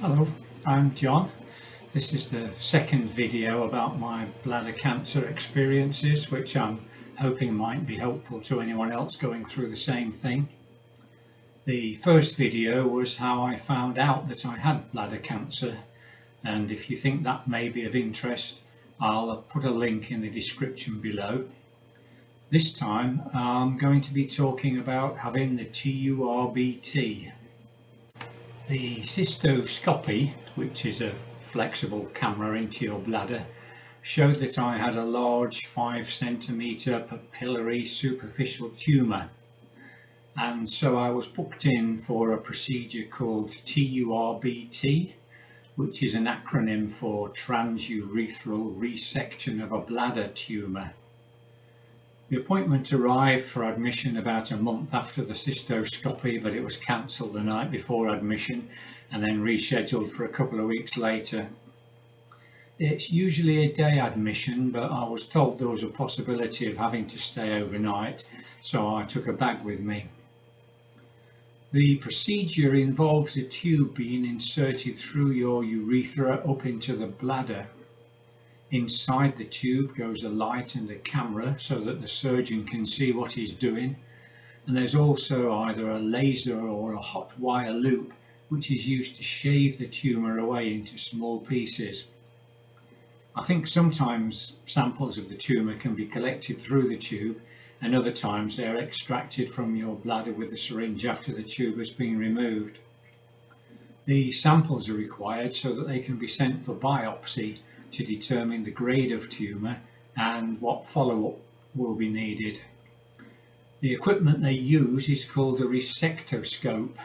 Hello, I'm John. This is the second video about my bladder cancer experiences, which I'm hoping might be helpful to anyone else going through the same thing. The first video was how I found out that I had bladder cancer, and if you think that may be of interest, I'll put a link in the description below. This time I'm going to be talking about having the TURBT. The cystoscopy, which is a flexible camera into your bladder, showed that I had a large 5 centimetre papillary superficial tumour, and so I was booked in for a procedure called TURBT, which is an acronym for transurethral resection of a bladder tumour. The appointment arrived for admission about a month after the cystoscopy, but it was cancelled the night before admission and then rescheduled for a couple of weeks later. It's usually a day admission, but I was told there was a possibility of having to stay overnight, so I took a bag with me. The procedure involves a tube being inserted through your urethra up into the bladder. Inside the tube goes a light and a camera so that the surgeon can see what he's doing, and there's also either a laser or a hot wire loop which is used to shave the tumour away into small pieces. I think sometimes samples of the tumour can be collected through the tube, and other times they're extracted from your bladder with a syringe after the tube has been removed. The samples are required so that they can be sent for biopsy to determine the grade of tumour and what follow-up will be needed. The equipment they use is called a resectoscope.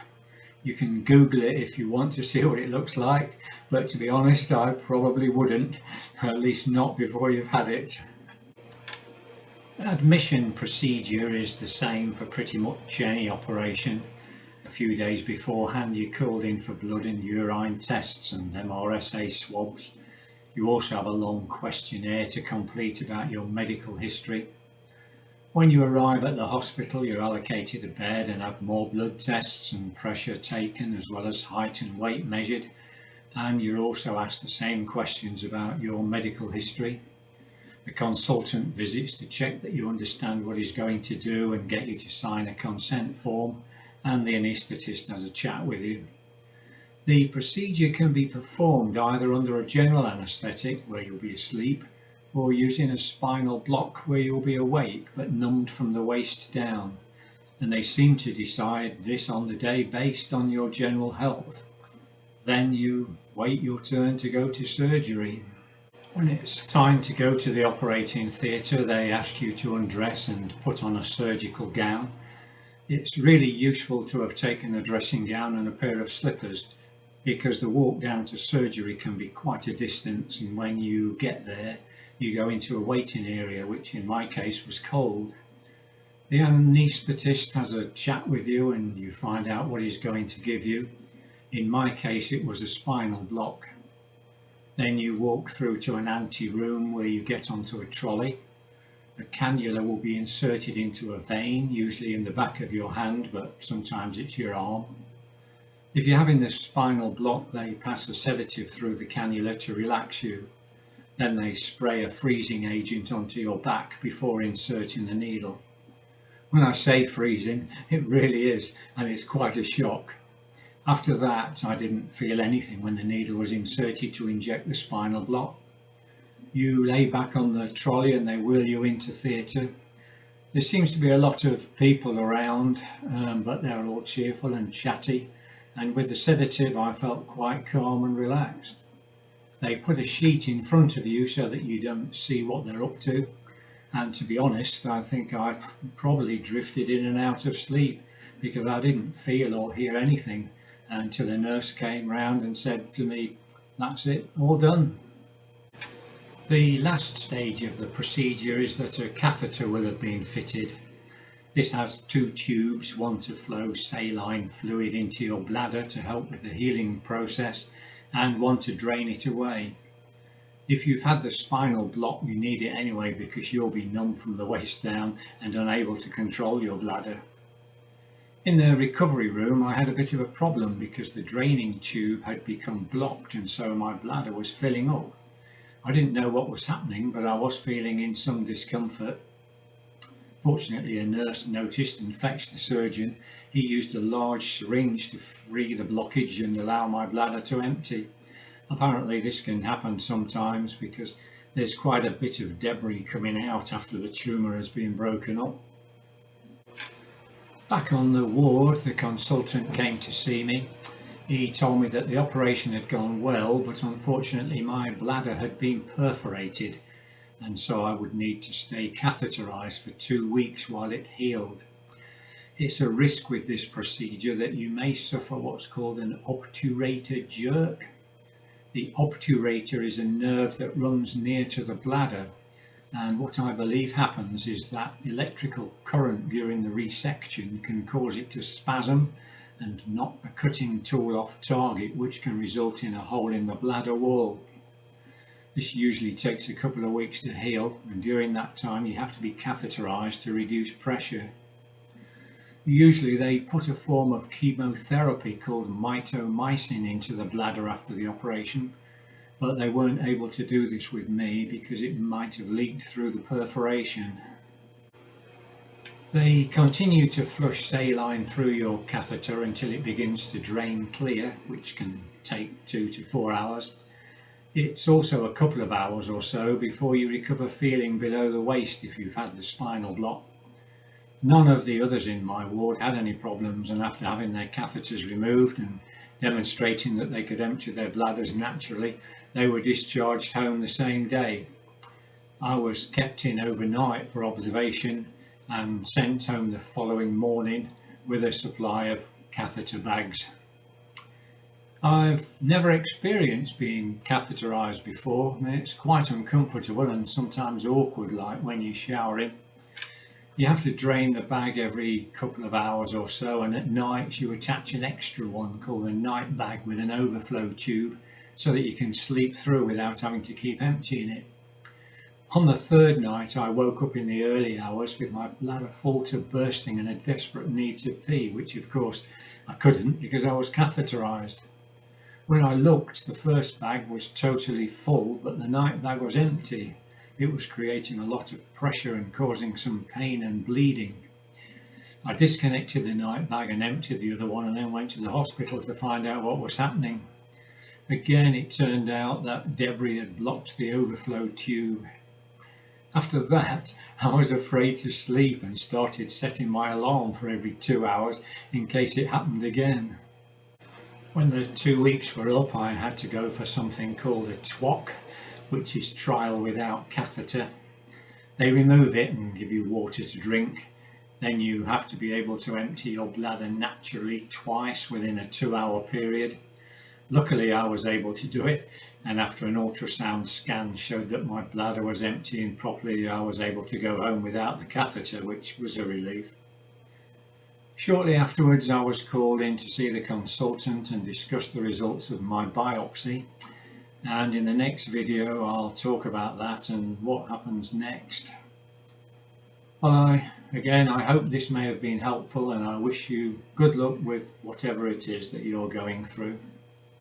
You can Google it if you want to see what it looks like, but to be honest, I probably wouldn't, at least not before you've had it. Admission procedure is the same for pretty much any operation. A few days beforehand you're called in for blood and urine tests and MRSA swabs. You also have a long questionnaire to complete about your medical history. When you arrive at the hospital, you're allocated a bed and have more blood tests and pressure taken, as well as height and weight measured, and you're also asked the same questions about your medical history. The consultant visits to check that you understand what he's going to do and get you to sign a consent form, and the anaesthetist has a chat with you. The procedure can be performed either under a general anaesthetic where you'll be asleep, or using a spinal block where you'll be awake but numbed from the waist down, and they seem to decide this on the day based on your general health. Then you wait your turn to go to surgery. When it's time to go to the operating theatre, they ask you to undress and put on a surgical gown. It's really useful to have taken a dressing gown and a pair of slippers, because the walk down to surgery can be quite a distance, and when you get there you go into a waiting area, which in my case was cold. The anaesthetist has a chat with you and you find out what he's going to give you. In my case it was a spinal block. Then you walk through to an ante-room where you get onto a trolley. A cannula will be inserted into a vein, usually in the back of your hand, but sometimes it's your arm. If you're having the spinal block, they pass a sedative through the cannula to relax you. Then they spray a freezing agent onto your back before inserting the needle. When I say freezing, it really is, and it's quite a shock. After that, I didn't feel anything when the needle was inserted to inject the spinal block. You lay back on the trolley and they wheel you into theatre. There seems to be a lot of people around, but they're all cheerful and chatty. And with the sedative I felt quite calm and relaxed. They put a sheet in front of you so that you don't see what they're up to, and to be honest I think I probably drifted in and out of sleep because I didn't feel or hear anything until a nurse came round and said to me, "That's it, all done." The last stage of the procedure is that a catheter will have been fitted. This has 2 tubes, one to flow saline fluid into your bladder to help with the healing process, and one to drain it away. If you've had the spinal block, you need it anyway because you'll be numb from the waist down and unable to control your bladder. In the recovery room I had a bit of a problem because the draining tube had become blocked and so my bladder was filling up. I didn't know what was happening, but I was feeling in some discomfort. Fortunately, a nurse noticed and fetched the surgeon. He used a large syringe to free the blockage and allow my bladder to empty. Apparently this can happen sometimes because there's quite a bit of debris coming out after the tumour has been broken up. Back on the ward, the consultant came to see me. He told me that the operation had gone well, but unfortunately my bladder had been perforated, and so I would need to stay catheterised for 2 weeks while it healed. It's a risk with this procedure that you may suffer what's called an obturator jerk. The obturator is a nerve that runs near to the bladder, and what I believe happens is that electrical current during the resection can cause it to spasm and knock the cutting tool off target, which can result in a hole in the bladder wall. This usually takes a couple of weeks to heal, and during that time you have to be catheterized to reduce pressure. Usually they put a form of chemotherapy called mitomycin into the bladder after the operation, but they weren't able to do this with me because it might have leaked through the perforation. They continue to flush saline through your catheter until it begins to drain clear, which can take 2 to 4 hours. It's also a couple of hours or so before you recover feeling below the waist if you've had the spinal block. None of the others in my ward had any problems, and after having their catheters removed and demonstrating that they could empty their bladders naturally, they were discharged home the same day. I was kept in overnight for observation and sent home the following morning with a supply of catheter bags. I've never experienced being catheterized before. I mean, it's quite uncomfortable and sometimes awkward, like when you're showering. You have to drain the bag every couple of hours or so, and at night you attach an extra one called a night bag with an overflow tube so that you can sleep through without having to keep emptying it. On the third night I woke up in the early hours with my bladder full to bursting and a desperate need to pee, which of course I couldn't because I was catheterized. When I looked, the first bag was totally full, but the night bag was empty. It was creating a lot of pressure and causing some pain and bleeding. I disconnected the night bag and emptied the other one, and then went to the hospital to find out what was happening. Again, it turned out that debris had blocked the overflow tube. After that, I was afraid to sleep and started setting my alarm for every 2 hours in case it happened again. When the 2 weeks were up, I had to go for something called a TURBT, which is trial without catheter. They remove it and give you water to drink. Then you have to be able to empty your bladder naturally twice within a 2-hour period. Luckily I was able to do it, and after an ultrasound scan showed that my bladder was emptying properly, I was able to go home without the catheter, which was a relief. Shortly afterwards I was called in to see the consultant and discuss the results of my biopsy. And in the next video I'll talk about that and what happens next. Well, I hope this may have been helpful, and I wish you good luck with whatever it is that you're going through.